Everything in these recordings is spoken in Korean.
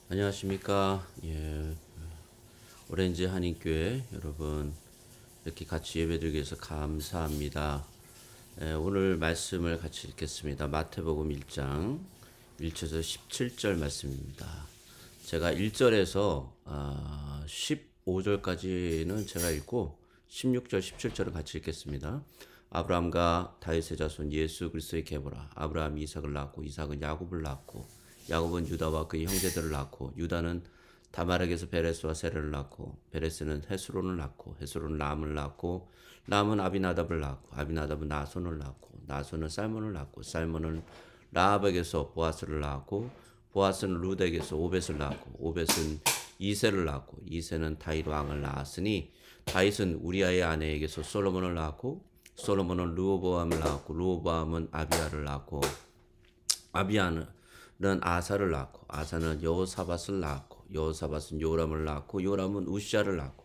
안녕하십니까. 오렌지 한인교회 여러분 이렇게 같이 예배드리기 위해서 감사합니다. 오늘 말씀을 같이 읽겠습니다. 마태복음 1장 1절에서 17절 말씀입니다. 제가 1절에서 15절까지는 제가 읽고 16절 17절을 같이 읽겠습니다. 아브라함과 다윗의 자손 예수 그리스도의 계보라. 아브라함이 이삭을 낳고 이삭은 야곱을 낳고 야곱은 유다와 그의 형제들을 낳고 유다는 다말에게서 베레스와 세레를 낳고 베레스는 헤스론을 낳고 헤스론은 람을 낳고 람은 아비나답을 낳고 아비나답은 나손을 낳고 나손은 살몬을 낳고 살몬은 라합에게서 보아스를 낳고 보아스는 룻에게서 오벳을 낳고 오벳은 이새를 낳고 이새는 다윗 왕을 낳았으니 다윗은 우리아의 아내에게서 솔로몬을 낳고 솔로몬은 르호보암을 낳고 르호보암은 아비야를 낳고 아비야는 아사를 낳고 아사는 여호사밧을 낳고 여호사밧은 요람을 낳고 요람은 우시아를 낳고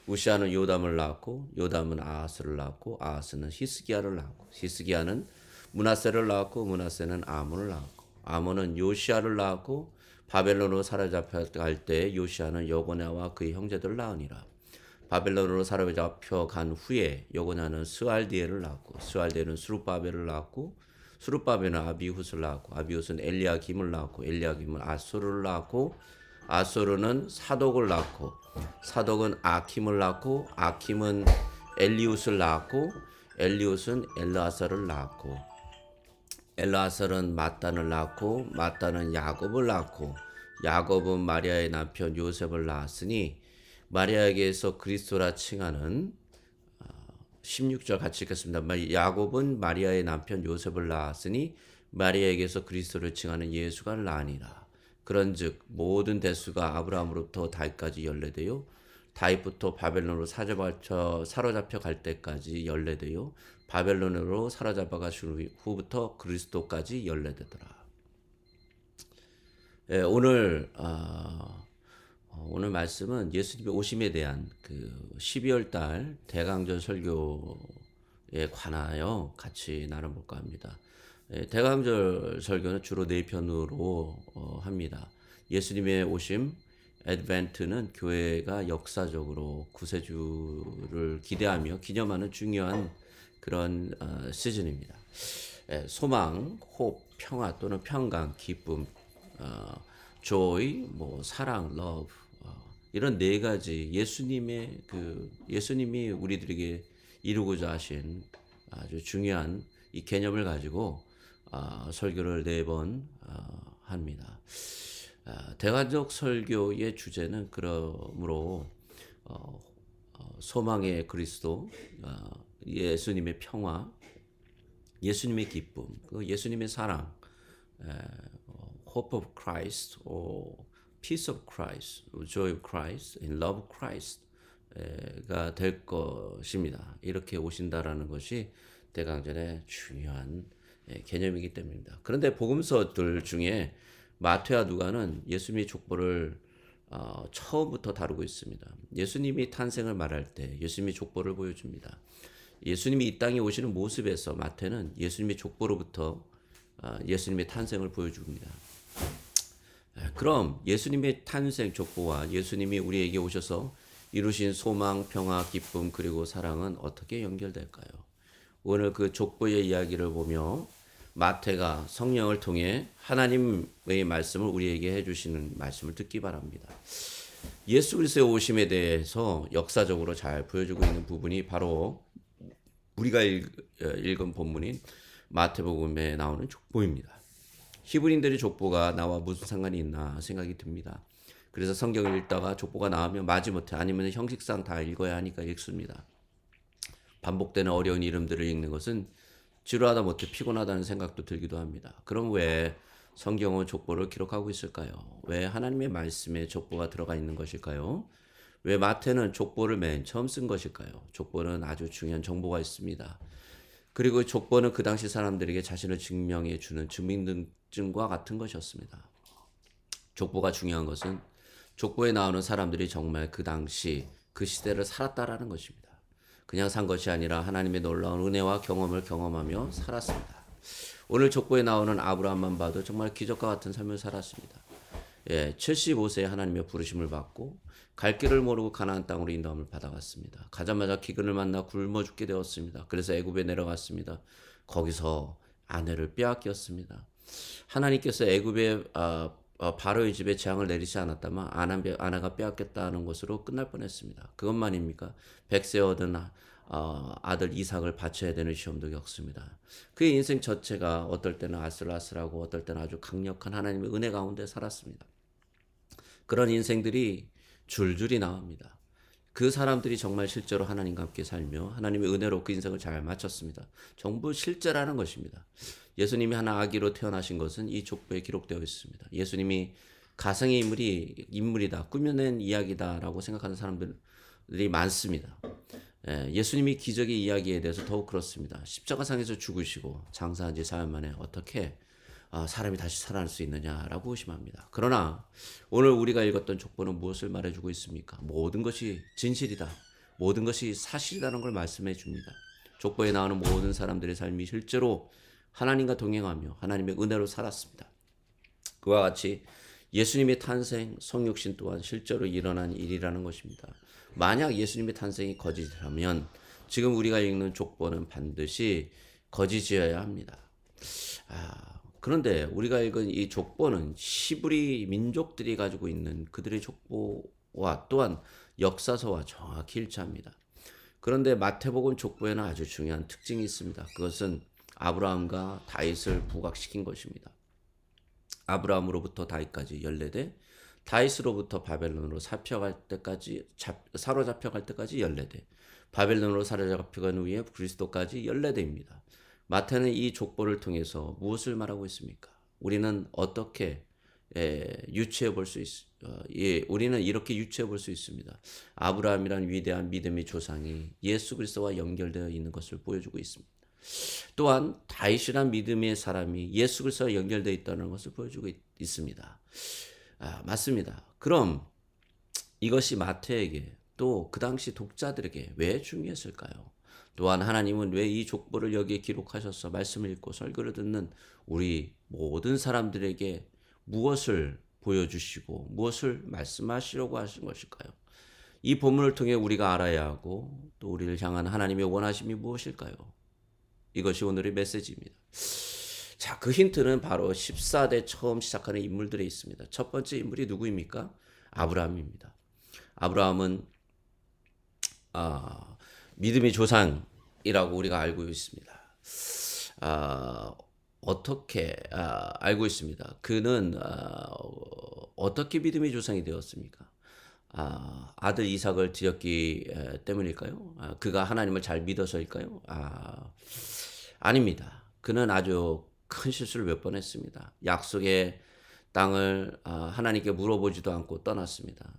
우시아는 요담을 낳고 요담은 아하스를 낳고 아하스는 히스기야를 낳고 히스기야는 므낫세를 낳고 므낫세는 아몬을 낳고 아몬은 요시아를 낳고 바벨론으로 사로잡혀갈 때 요시아는 여고냐와 그의 형제들을 낳으니라. 바벨론으로 사로잡혀간 후에 여고냐는 스알디엘을 낳고 스알디엘은 수룹바벨을 낳고 수룹바벨은 아비훗을 낳고 아비훗은 엘리야김을 낳고 엘리야김은 아소르를 낳고 아소르는 사독을 낳고 사독은 아킴을 낳고 아킴은 엘리훗을 낳고 엘리훗은 엘르아살을 낳고 엘르아살은 mat단을 낳고 mat단은 야곱을 낳고 야곱은 마리아의 남편 요셉을 낳았으니 마리아에게서 그리스도라 칭하는 16절 같이 읽겠습니다. 야곱은 마리아의 남편 요셉을 낳았으니 마리아에게서 그리스도를 칭하는 예수가 나니라. 그런즉 모든 대수가 아브라함으로부터 다윗까지 연례되요 다윗부터 바벨론으로 사로잡혀 갈 때까지 연례되요 바벨론으로 사로잡아가신 후부터 그리스도까지 연례되더라. 오늘 말씀은 예수님의 오심에 대한 그 12월 달 대강절 설교에 관하여 같이 나눠볼까 합니다. 대강절 설교는 주로 4편으로 합니다. 예수님의 오심, 애드벤트는 교회가 역사적으로 구세주를 기대하며 기념하는 중요한 그런 시즌입니다. 소망, 홉, 평화 또는 평강, 기쁨, joy, 사랑, love 이런 4가지 예수님이 우리들에게 이루고자 하신 아주 중요한 이 개념을 가지고 설교를 4번 합니다. 대관적 설교의 주제는 그러므로 소망의 그리스도, 예수님의 평화, 예수님의 기쁨, 예수님의 사랑, hope of Christ, or peace of Christ, joy of Christ, and love of Christ가 될 것입니다. 이렇게 오신다라는 것이 대강절의 중요한 개념이기 때문입니다. 그런데 복음서들 중에 마태와 누가는 예수님의 족보를 처음부터 다루고 있습니다. 예수님이 탄생을 말할 때 예수님의 족보를 보여줍니다. 예수님이 이 땅에 오시는 모습에서 마태는 예수님의 족보로부터 예수님의 탄생을 보여줍니다. 그럼 예수님의 탄생 족보와 예수님이 우리에게 오셔서 이루신 소망, 평화, 기쁨 그리고 사랑은 어떻게 연결될까요? 오늘 그 족보의 이야기를 보며 마태가 성령을 통해 하나님의 말씀을 우리에게 해주시는 말씀을 듣기 바랍니다. 예수 그리스도의 오심에 대해서 역사적으로 잘 보여주고 있는 부분이 바로 우리가 읽은 본문인 마태복음에 나오는 족보입니다. 히브리인들의 족보가 나와 무슨 상관이 있나 생각이 듭니다. 그래서 성경을 읽다가 족보가 나오면 마지못해 아니면 형식상 다 읽어야 하니까 읽습니다. 반복되는 어려운 이름들을 읽는 것은 지루하다 못해 피곤하다는 생각도 들기도 합니다. 그럼 왜 성경은 족보를 기록하고 있을까요? 왜 하나님의 말씀에 족보가 들어가 있는 것일까요? 왜 마태는 족보를 맨 처음 쓴 것일까요? 족보는 아주 중요한 정보가 있습니다. 그리고 족보는 그 당시 사람들에게 자신을 증명해 주는 주민등증과 같은 것이었습니다. 족보가 중요한 것은 족보에 나오는 사람들이 정말 그 당시 그 시대를 살았다라는 것입니다. 그냥 산 것이 아니라 하나님의 놀라운 은혜와 경험을 경험하며 살았습니다. 오늘 족보에 나오는 아브라함만 봐도 정말 기적과 같은 삶을 살았습니다. 75세에 하나님의 부르심을 받고 갈 길을 모르고 가나안 땅으로 인도함을 받아갔습니다. 가자마자 기근을 만나 굶어 죽게 되었습니다. 그래서 애굽에 내려갔습니다. 거기서 아내를 빼앗겼습니다. 하나님께서 애굽의 바로의 집에 재앙을 내리지 않았다면 아내가 빼앗겼다는 것으로 끝날 뻔했습니다. 그것만입니까? 100세 얻은 아들 이삭을 바쳐야 되는 시험도 겪습니다. 그의 인생 전체가 어떨 때는 아슬아슬하고 어떨 때는 아주 강력한 하나님의 은혜 가운데 살았습니다. 그런 인생들이 줄줄이 나옵니다. 그 사람들이 정말 실제로 하나님과 함께 살며 하나님의 은혜로 그 인생을 잘 마쳤습니다. 전부 실제라는 것입니다. 예수님이 하나 아기로 태어나신 것은 이 족보에 기록되어 있습니다. 예수님이 가상의 인물이다, 꾸며낸 이야기다라고 생각하는 사람들이 많습니다. 예수님이 기적의 이야기에 대해서 더욱 그렇습니다. 십자가상에서 죽으시고 장사한 지 4년 만에 어떻게 사람이 다시 살아날 수 있느냐라고 의심합니다. 그러나 오늘 우리가 읽었던 족보는 무엇을 말해주고 있습니까? 모든 것이 진실이다. 모든 것이 사실이라는 걸 말씀해 줍니다. 족보에 나오는 모든 사람들의 삶이 실제로 하나님과 동행하며 하나님의 은혜로 살았습니다. 그와 같이 예수님의 탄생, 성육신 또한 실제로 일어난 일이라는 것입니다. 만약 예수님의 탄생이 거짓이라면 지금 우리가 읽는 족보는 반드시 거짓이어야 합니다. 그런데 우리가 읽은 이 족보는 히브리 민족들이 가지고 있는 그들의 족보와 또한 역사서와 정확히 일치합니다. 그런데 마태복음 족보에는 아주 중요한 특징이 있습니다. 그것은 아브라함과 다윗을 부각시킨 것입니다. 아브라함으로부터 다윗까지 14대, 다윗으로부터 바벨론으로 사로잡혀갈 때까지 14대, 바벨론으로 사로잡혀간 후에 그리스도까지 14대입니다. 마태는 이 족보를 통해서 무엇을 말하고 있습니까? 우리는 어떻게 유추해 볼 수 우리는 이렇게 유추해 볼 수 있습니다. 아브라함이란 위대한 믿음의 조상이 예수 그리스도와 연결되어 있는 것을 보여주고 있습니다. 또한 다윗이란 믿음의 사람이 예수 그리스도와 연결되어 있다는 것을 보여주고 있습니다. 맞습니다. 그럼 이것이 마태에게 또 그 당시 독자들에게 왜 중요했을까요? 또한 하나님은 왜 이 족보를 여기에 기록하셔서 말씀을 읽고 설교를 듣는 우리 모든 사람들에게 무엇을 보여주시고 무엇을 말씀하시려고 하신 것일까요? 이 본문을 통해 우리가 알아야 하고 또 우리를 향한 하나님의 원하심이 무엇일까요? 이것이 오늘의 메시지입니다. 자, 그 힌트는 바로 14대 처음 시작하는 인물들에 있습니다. 첫 번째 인물이 누구입니까? 아브라함입니다. 아브라함은 믿음의 조상이라고 우리가 알고 있습니다. 어떻게 알고 있습니다. 그는 어떻게 믿음의 조상이 되었습니까? 아들 이삭을 드렸기 때문일까요? 그가 하나님을 잘 믿어서일까요? 아닙니다. 그는 아주 큰 실수를 몇 번 했습니다. 약속의 땅을 하나님께 물어보지도 않고 떠났습니다.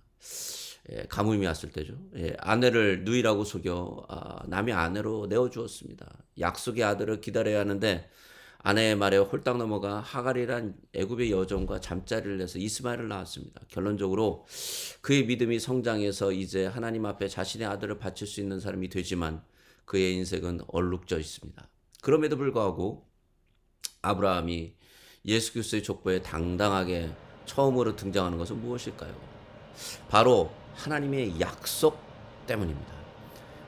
가뭄이 왔을 때죠. 아내를 누이라고 속여 남의 아내로 내어주었습니다. 약속의 아들을 기다려야 하는데 아내의 말에 홀딱 넘어가 하갈이란 애굽의 여종과 잠자리를 내서 이스마엘을 낳았습니다. 결론적으로 그의 믿음이 성장해서 이제 하나님 앞에 자신의 아들을 바칠 수 있는 사람이 되지만 그의 인생은 얼룩져 있습니다. 그럼에도 불구하고 아브라함이 예수 그리스도의 족보에 당당하게 처음으로 등장하는 것은 무엇일까요? 바로 하나님의 약속 때문입니다.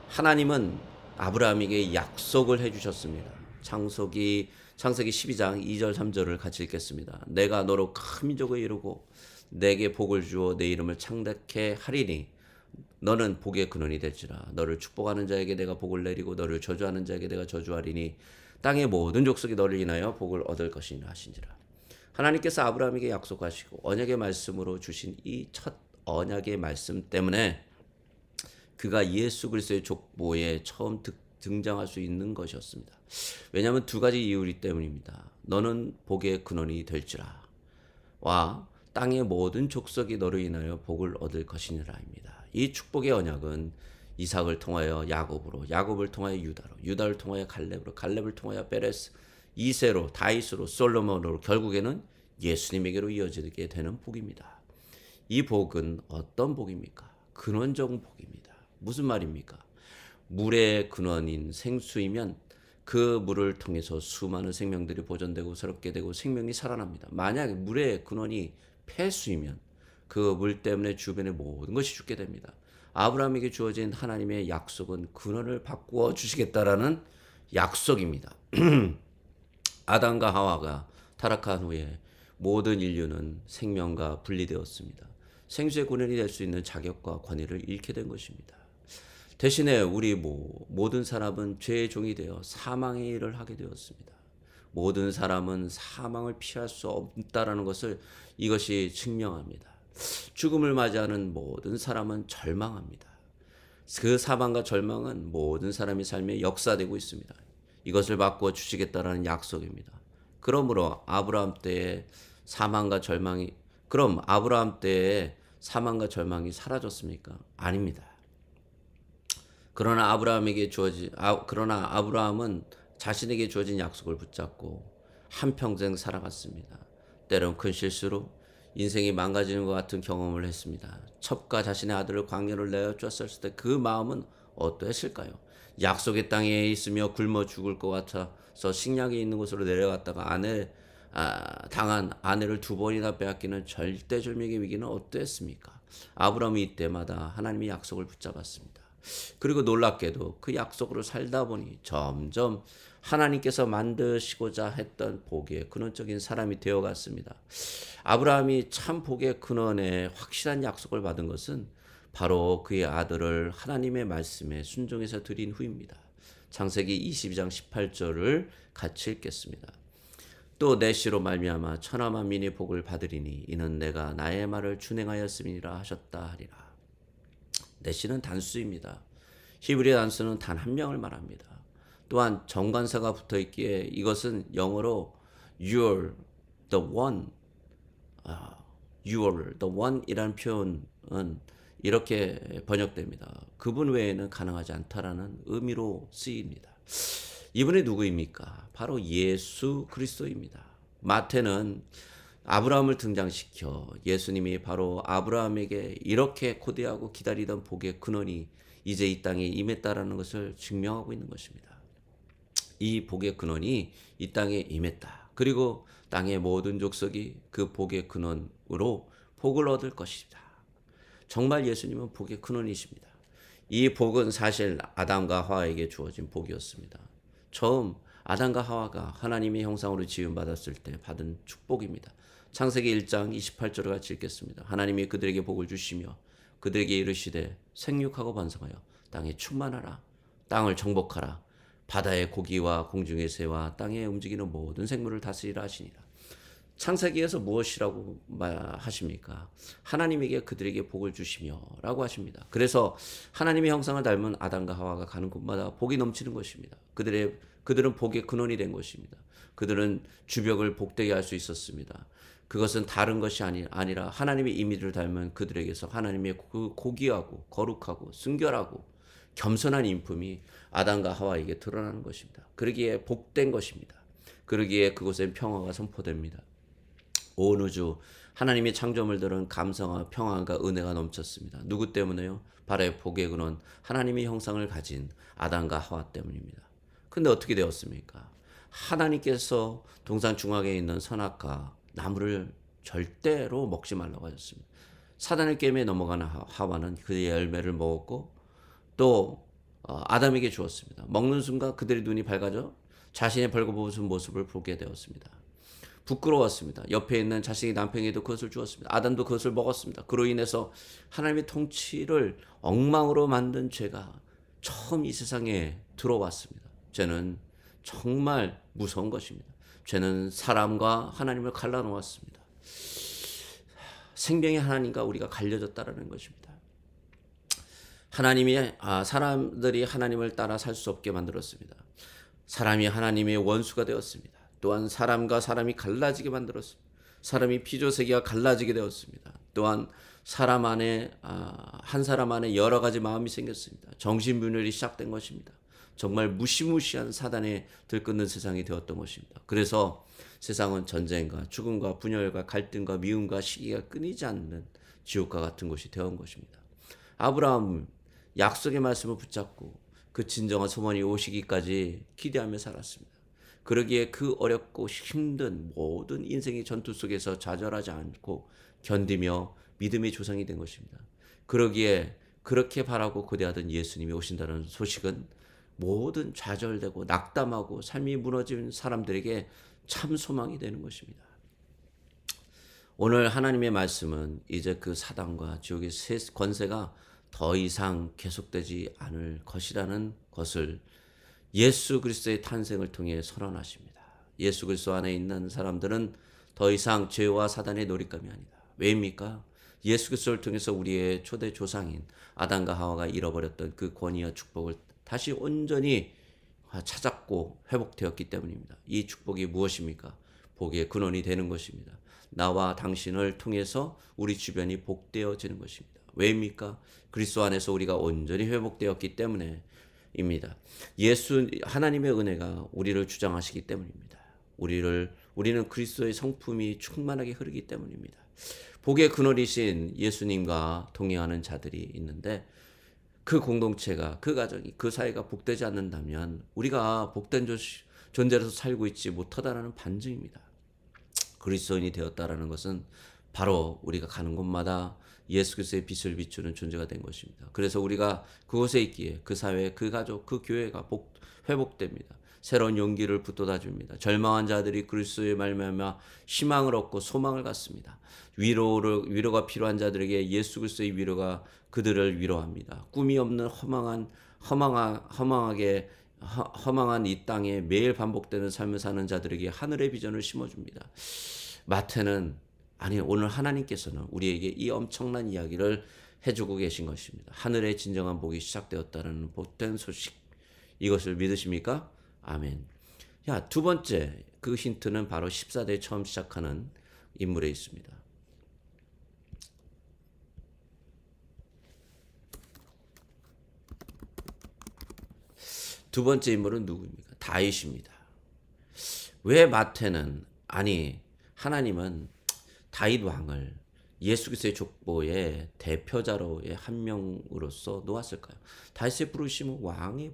하나님은 아브라함에게 약속을 해주셨습니다. 창세기 12장 2절 3절을 같이 읽겠습니다. 내가 너로 큰 민족을 이루고 내게 복을 주어 내 이름을 창대케 하리니 너는 복의 근원이 될지라. 너를 축복하는 자에게 내가 복을 내리고 너를 저주하는 자에게 내가 저주하리니 땅의 모든 족속이 너를 인하여 복을 얻을 것이니라 하신지라. 하나님께서 아브라함에게 약속하시고 언약의 말씀으로 주신 이 첫 언약의 말씀 때문에 그가 예수 그리스도의 족보에 처음 등장할 수 있는 것이었습니다. 왜냐하면 두 가지 이유이기 때문입니다. 너는 복의 근원이 될지라 와 땅의 모든 족속이 너를 인하여 복을 얻을 것이니라입니다. 이 축복의 언약은 이삭을 통하여 야곱으로, 야곱을 통하여 유다로, 유다를 통하여 갈렙으로, 갈렙을 통하여 베레스, 이세로, 다윗으로, 솔로몬으로 결국에는 예수님에게로 이어지게 되는 복입니다. 이 복은 어떤 복입니까? 근원적 복입니다. 무슨 말입니까? 물의 근원인 생수이면 그 물을 통해서 수많은 생명들이 보존되고 새롭게 되고 생명이 살아납니다. 만약 물의 근원이 폐수이면 그 물 때문에 주변의 모든 것이 죽게 됩니다. 아브라함에게 주어진 하나님의 약속은 근원을 바꾸어 주시겠다라는 약속입니다. 아담과 하와가 타락한 후에 모든 인류는 생명과 분리되었습니다. 생수의 근원이 될 수 있는 자격과 권위를 잃게 된 것입니다. 대신에 우리 모든 사람은 죄의 종이 되어 사망의 일을 하게 되었습니다. 모든 사람은 사망을 피할 수 없다라는 것을 이것이 증명합니다. 죽음을 맞이하는 모든 사람은 절망합니다. 그 사망과 절망은 모든 사람의 삶에 역사되고 있습니다. 이것을 바꾸어 주시겠다라는 약속입니다. 그러므로 아브라함 때의 사망과 절망이 사라졌습니까? 아닙니다. 그러나 아브라함은 자신에게 주어진 약속을 붙잡고 한평생 살아갔습니다. 때론 큰 실수로 인생이 망가지는 것 같은 경험을 했습니다. 첩과 자신의 아들을 광야로 내어쫓았을 때 그 마음은 어떠했을까요? 약속의 땅에 있으며 굶어 죽을 것 같아서 식량이 있는 곳으로 내려갔다가 당한 아내를 2번이나 빼앗기는 절대절명의 위기는 어떠했습니까? 아브라함이 이때마다 하나님의 약속을 붙잡았습니다. 그리고 놀랍게도 그 약속으로 살다 보니 점점 하나님께서 만드시고자 했던 복의 근원적인 사람이 되어갔습니다. 아브라함이 참 복의 근원에 확실한 약속을 받은 것은 바로 그의 아들을 하나님의 말씀에 순종해서 드린 후입니다. 창세기 22장 18절을 같이 읽겠습니다. 또 내 씨로 말미암아 천하 만민이 복을 받으리니 이는 내가 나의 말을 준행하였음이니라 하셨다 하리라. 내 씨는 단수입니다. 히브리 단수는 단 한 명을 말합니다. 또한 정관사가 붙어 있기에 이것은 영어로 you're the one, you're the one이라는 표현은 이렇게 번역됩니다. 그분 외에는 가능하지 않다라는 의미로 쓰입니다. 이분이 누구입니까? 바로 예수 그리스도입니다. 마태는 아브라함을 등장시켜 예수님이 바로 아브라함에게 이렇게 고대하고 기다리던 복의 근원이 이제 이 땅에 임했다라는 것을 증명하고 있는 것입니다. 이 복의 근원이 이 땅에 임했다. 그리고 땅의 모든 족속이 그 복의 근원으로 복을 얻을 것이다. 정말 예수님은 복의 근원이십니다. 이 복은 사실 아담과 하와에게 주어진 복이었습니다. 처음 아담과 하와가 하나님의 형상으로 지음받았을 때 받은 축복입니다. 창세기 1장 28절을 같이 읽겠습니다. 하나님이 그들에게 복을 주시며 그들에게 이르시되 생육하고 번성하여 땅에 충만하라. 땅을 정복하라. 바다의 고기와 공중의 새와 땅에 움직이는 모든 생물을 다스리라 하시니라. 창세기에서 무엇이라고 하십니까? 하나님에게 그들에게 복을 주시며 라고 하십니다. 그래서 하나님의 형상을 닮은 아담과 하와가 가는 곳마다 복이 넘치는 것입니다. 그들은 복의 근원이 된 것입니다. 그들은 주벽을 복되게 할 수 있었습니다. 그것은 다른 것이 아니라 하나님의 이미지를 닮은 그들에게서 하나님의 그 고귀하고 거룩하고 순결하고 겸손한 인품이 아담과 하와에게 드러나는 것입니다. 그러기에 복된 것입니다. 그러기에 그곳엔 평화가 선포됩니다. 온 우주 하나님의 창조물들은 감성과 평안과 은혜가 넘쳤습니다. 누구 때문에요? 바로 복의 근원 하나님의 형상을 가진 아담과 하와 때문입니다. 근데 어떻게 되었습니까? 하나님께서 동산 중앙에 있는 선악과 나무를 절대로 먹지 말라고 하셨습니다. 사단의 게임에 넘어가는 하와는 그의 열매를 먹었고 또 아담에게 주었습니다. 먹는 순간 그들의 눈이 밝아져 자신의 벌거벗은 모습을 보게 되었습니다. 부끄러웠습니다. 옆에 있는 자신의 남편에게도 그것을 주었습니다. 아담도 그것을 먹었습니다. 그로 인해서 하나님의 통치를 엉망으로 만든 죄가 처음 이 세상에 들어왔습니다. 죄는 정말 무서운 것입니다. 죄는 사람과 하나님을 갈라놓았습니다. 생명의 하나님과 우리가 갈려졌다라는 것입니다. 사람들이 하나님을 따라 살 수 없게 만들었습니다. 사람이 하나님의 원수가 되었습니다. 또한 사람과 사람이 갈라지게 만들었습니다. 사람이 피조세계가 갈라지게 되었습니다. 또한 사람 안에 한 사람 안에 여러 가지 마음이 생겼습니다. 정신분열이 시작된 것입니다. 정말 무시무시한 사단에 들끓는 세상이 되었던 것입니다. 그래서 세상은 전쟁과 죽음과 분열과 갈등과 미움과 시기가 끊이지 않는 지옥과 같은 곳이 되어온 것입니다. 아브라함은 약속의 말씀을 붙잡고 그 진정한 소원이 오시기까지 기대하며 살았습니다. 그러기에 그 어렵고 힘든 모든 인생의 전투 속에서 좌절하지 않고 견디며 믿음의 조상이 된 것입니다. 그러기에 그렇게 바라고 고대하던 예수님이 오신다는 소식은 모든 좌절되고 낙담하고 삶이 무너진 사람들에게 참 소망이 되는 것입니다. 오늘 하나님의 말씀은 이제 그 사단과 지옥의 권세가 더 이상 계속되지 않을 것이라는 것을 예수 그리스도의 탄생을 통해 선언하십니다. 예수 그리스도 안에 있는 사람들은 더 이상 죄와 사단의 놀잇감이 아니다. 왜입니까? 예수 그리스도를 통해서 우리의 초대 조상인 아담과 하와가 잃어버렸던 그 권위와 축복을 다시 온전히 찾았고 회복되었기 때문입니다. 이 축복이 무엇입니까? 복의 근원이 되는 것입니다. 나와 당신을 통해서 우리 주변이 복되어지는 것입니다. 왜입니까? 그리스도 안에서 우리가 온전히 회복되었기 때문에입니다. 하나님의 은혜가 우리를 주장하시기 때문입니다. 우리는 그리스도의 성품이 충만하게 흐르기 때문입니다. 복의 근원이신 예수님과 동행하는 자들이 있는데 그 공동체가, 그 가정이, 그 사회가 복되지 않는다면 우리가 복된 존재로서 살고 있지 못하다라는 반증입니다. 그리스도인이 되었다라는 것은 바로 우리가 가는 곳마다 예수 그리스도의 빛을 비추는 존재가 된 것입니다. 그래서 우리가 그곳에 있기에 그 사회, 그 가족, 그 교회가 회복됩니다. 새로운 용기를 붙돋아 줍니다. 절망한 자들이 그리스도의 말미암아 희망을 얻고 소망을 갖습니다. 위로가 필요한 자들에게 예수 그리스도의 위로가 그들을 위로합니다. 꿈이 없는 허망한 이 땅에 매일 반복되는 삶을 사는 자들에게 하늘의 비전을 심어줍니다. 오늘 하나님께서는 우리에게 이 엄청난 이야기를 해주고 계신 것입니다. 하늘의 진정한 복이 시작되었다는 복된 소식, 이것을 믿으십니까? 아멘. 두 번째 그 힌트는 바로 14대 처음 시작하는 인물에 있습니다. 두 번째 인물은 누구입니까? 다윗입니다. 왜 하나님은 다윗 왕을 예수 그리스도의 족보의 대표자로의 한 명으로서 놓았을까요? 다윗의 부르심은 왕의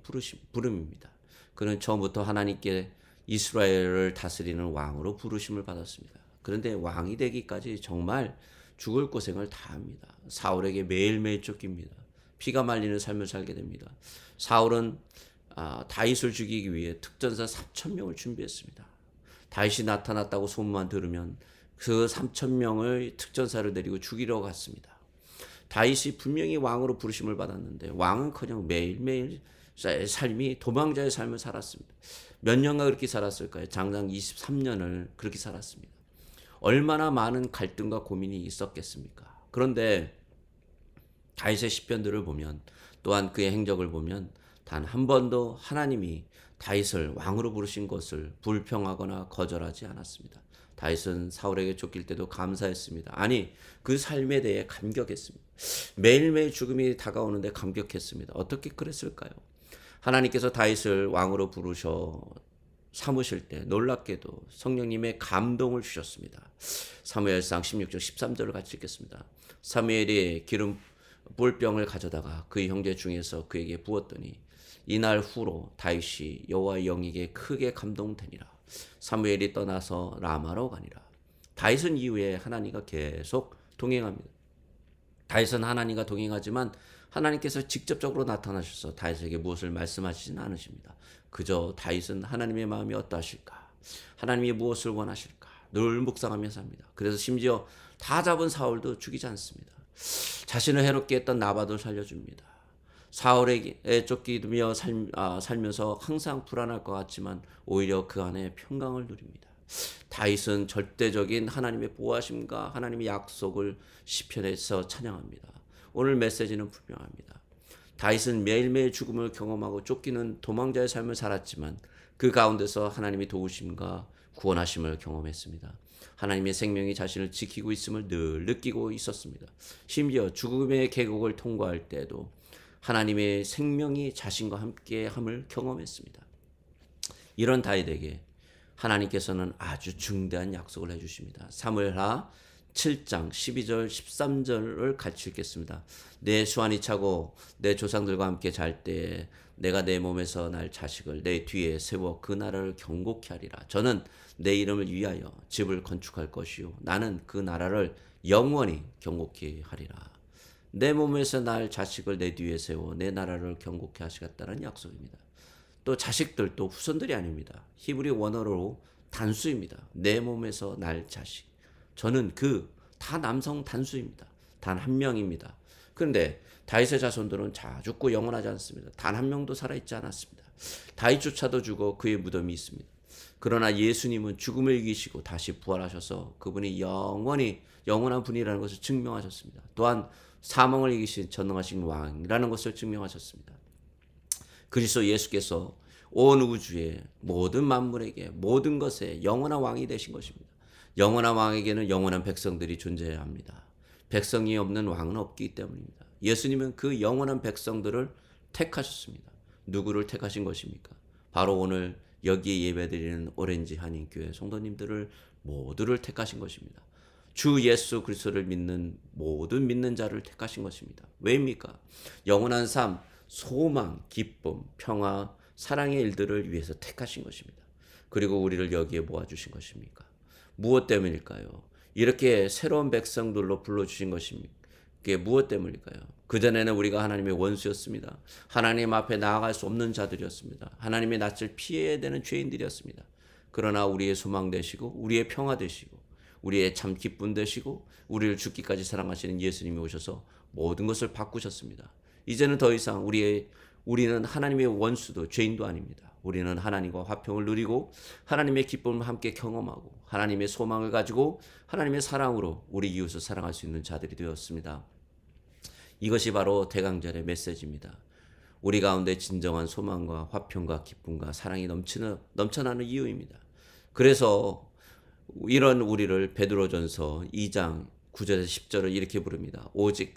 부름입니다. 그는 처음부터 하나님께 이스라엘을 다스리는 왕으로 부르심을 받았습니다. 그런데 왕이 되기까지 정말 죽을 고생을 다합니다. 사울에게 매일매일 쫓깁니다. 피가 말리는 삶을 살게 됩니다. 사울은 다윗을 죽이기 위해 특전사 3,000명을 준비했습니다. 다윗이 나타났다고 소문만 들으면 그 3,000명의 특전사를 내리고 죽이러 갔습니다. 다윗이 분명히 왕으로 부르심을 받았는데 왕은커녕 매일매일 삶이 도망자의 삶을 살았습니다. 몇 년간 그렇게 살았을까요? 장장 23년을 그렇게 살았습니다. 얼마나 많은 갈등과 고민이 있었겠습니까? 그런데 다윗의 시편들을 보면, 또한 그의 행적을 보면 단 한 번도 하나님이 다윗을 왕으로 부르신 것을 불평하거나 거절하지 않았습니다. 다윗은 사울에게 쫓길 때도 감사했습니다. 그 삶에 대해 감격했습니다. 매일매일 죽음이 다가오는데 감격했습니다. 어떻게 그랬을까요? 하나님께서 다윗을 왕으로 부르셔 삼으실 때 놀랍게도 성령님의 감동을 주셨습니다. 사무엘상 16장 13절을 같이 읽겠습니다. 사무엘이 기름 볼병을 가져다가 그의 형제 중에서 그에게 부었더니 이날 후로 다윗이 여호와의 영에게 크게 감동되니라. 사무엘이 떠나서 라마로 가니라. 다윗은 이후에 하나님과 계속 동행합니다. 다윗은 하나님과 동행하지만 하나님께서 직접적으로 나타나셔서 다윗에게 무엇을 말씀하시지는 않으십니다. 그저 다윗은 하나님의 마음이 어떠하실까? 하나님이 무엇을 원하실까? 늘 묵상하며 삽니다. 그래서 심지어 다 잡은 사울도 죽이지 않습니다. 자신을 해롭게 했던 나밧을 살려줍니다. 사울에게 쫓기며 살면서 항상 불안할 것 같지만 오히려 그 안에 평강을 누립니다. 다윗은 절대적인 하나님의 보호하심과 하나님의 약속을 시편에서 찬양합니다. 오늘 메시지는 분명합니다. 다윗은 매일매일 죽음을 경험하고 쫓기는 도망자의 삶을 살았지만 그 가운데서 하나님의 도우심과 구원하심을 경험했습니다. 하나님의 생명이 자신을 지키고 있음을 늘 느끼고 있었습니다. 심지어 죽음의 계곡을 통과할 때에도 하나님의 생명이 자신과 함께함을 경험했습니다. 이런 다윗에게 하나님께서는 아주 중대한 약속을 해주십니다. 사무엘하 7장 12절 13절을 같이 읽겠습니다. 내 수완이 차고 내 조상들과 함께 잘 때에 내가 내 몸에서 날 자식을 내 뒤에 세워 그 나라를 경고케 하리라. 저는 내 이름을 위하여 집을 건축할 것이요 나는 그 나라를 영원히 경고케 하리라. 내 몸에서 날 자식을 내 뒤에 세워 내 나라를 경고케 하시겠다는 약속입니다. 또 자식들도 후손들이 아닙니다. 히브리 원어로 단수입니다. 내 몸에서 날 자식. 저는 다 남성 단수입니다. 단 한 명입니다. 그런데 다윗의 자손들은 다 죽고 영원하지 않습니다. 단 한 명도 살아있지 않았습니다. 다윗조차도 죽어 그의 무덤이 있습니다. 그러나 예수님은 죽음을 이기시고 다시 부활하셔서 그분이 영원한 분이라는 것을 증명하셨습니다. 또한 사망을 이기신 전능하신 왕이라는 것을 증명하셨습니다. 그리스도 예수께서 온 우주의 모든 만물에게 모든 것에 영원한 왕이 되신 것입니다. 영원한 왕에게는 영원한 백성들이 존재해야 합니다. 백성이 없는 왕은 없기 때문입니다. 예수님은 그 영원한 백성들을 택하셨습니다. 누구를 택하신 것입니까? 바로 오늘 여기에 예배드리는 오렌지 한인교회 성도님들을 모두를 택하신 것입니다. 주 예수 그리스도를 믿는 모든 믿는 자를 택하신 것입니다. 왜입니까? 영원한 삶, 소망, 기쁨, 평화, 사랑의 일들을 위해서 택하신 것입니다. 그리고 우리를 여기에 모아주신 것입니까? 무엇 때문일까요? 이렇게 새로운 백성들로 불러주신 것입니까? 그게 무엇 때문일까요? 그전에는 우리가 하나님의 원수였습니다. 하나님 앞에 나아갈 수 없는 자들이었습니다. 하나님의 낯을 피해야 되는 죄인들이었습니다. 그러나 우리의 소망 되시고 우리의 평화 되시고 우리의 참 기쁨 되시고 우리를 죽기까지 사랑하시는 예수님이 오셔서 모든 것을 바꾸셨습니다. 이제는 더 이상 우리는 하나님의 원수도 죄인도 아닙니다. 우리는 하나님과 화평을 누리고 하나님의 기쁨을 함께 경험하고 하나님의 소망을 가지고 하나님의 사랑으로 우리 이웃을 사랑할 수 있는 자들이 되었습니다. 이것이 바로 대강절의 메시지입니다. 우리 가운데 진정한 소망과 화평과 기쁨과 사랑이 넘쳐나는 이유입니다. 그래서 이런 우리를 베드로전서 2장 9절에서 10절을 이렇게 부릅니다. 오직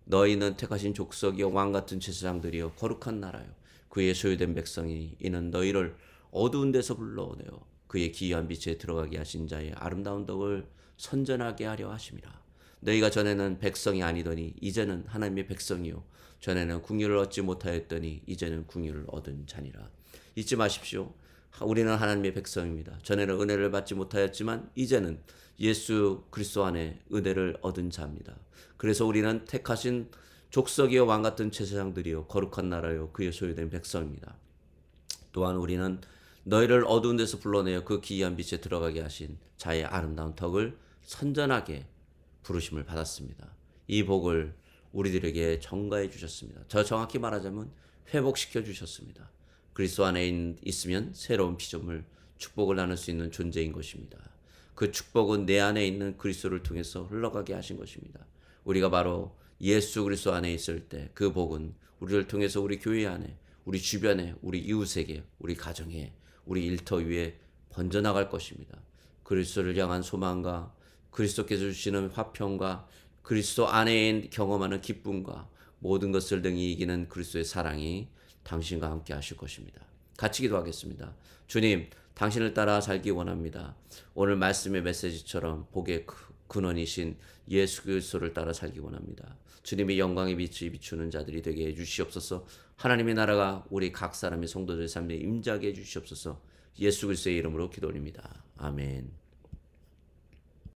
너희는 택하신 족속이요 왕같은 제사장들이요 거룩한 나라요 그의 소유된 백성이 이는 너희를 어두운 데서 불러내어 그의 기이한 빛에 들어가게 하신 자의 아름다운 덕을 선전하게 하려 하심이라. 너희가 전에는 백성이 아니더니 이제는 하나님의 백성이요 전에는 궁유를 얻지 못하였더니 이제는 궁유를 얻은 자니라. 잊지 마십시오. 우리는 하나님의 백성입니다. 전에는 은혜를 받지 못하였지만 이제는 예수 그리스도 안에 은혜를 얻은 자입니다. 그래서 우리는 택하신 족속이요 왕같은 제사장들이요 거룩한 나라요 그의 소유된 백성입니다. 또한 우리는 너희를 어두운 데서 불러내어 그 기이한 빛에 들어가게 하신 자의 아름다운 덕을 선전하게 부르심을 받았습니다. 이 복을 우리들에게 전가해 주셨습니다. 저 정확히 말하자면 회복시켜 주셨습니다. 그리스도 안에 있으면 새로운 피조물, 축복을 나눌 수 있는 존재인 것입니다. 그 축복은 내 안에 있는 그리스도를 통해서 흘러가게 하신 것입니다. 우리가 바로 예수 그리스도 안에 있을 때 그 복은 우리를 통해서 우리 교회 안에, 우리 주변에, 우리 이웃에게, 우리 가정에, 우리 일터 위에 번져나갈 것입니다. 그리스도를 향한 소망과 그리스도께서 주시는 화평과 그리스도 안에 경험하는 기쁨과 모든 것을 등이 이기는 그리스도의 사랑이 당신과 함께 하실 것입니다. 같이 기도하겠습니다. 주님, 당신을 따라 살기 원합니다. 오늘 말씀의 메시지처럼 복의 근원이신 예수 그리스도를 따라 살기 원합니다. 주님의 영광의 빛이 비추는 자들이 되게 해주시옵소서. 하나님의 나라가 우리 각 사람의 성도들의 삶에 임재하게 해주시옵소서. 예수 그리스도의 이름으로 기도드립니다. 아멘.